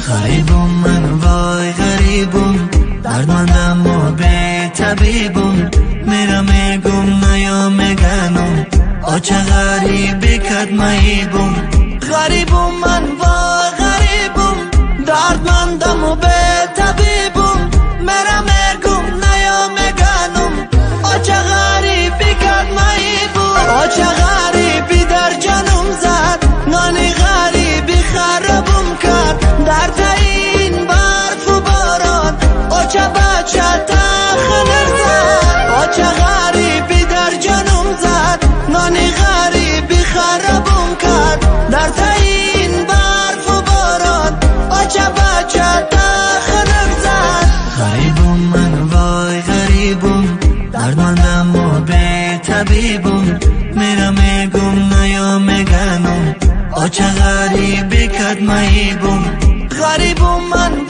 غریبم من وای غریبم، دردمندم و بی طبیبم. میرم میگم نیا میگنم، آچه غریبی کد مهیبم. غریبم من وای غریبم، دردمندم و بی طبیبم. میرم میگم نیا میگنم، آچه غریبی کد مهیبم. آچه غریبی در جنم زد، نانی غریبی خرابم کرد. در تاین برف و باران آچه بچه تخنر زد. آچه غریبی در جنم زد، نانی غریبی خرابم کرد. در تاین برف و باران آچه بچه تخنر زد. غریبم من وای غریبم، دردمندم و بی طبیبم. میرم میگم نیا میگنم، آچه غریبی کد مهیبم. غریبم من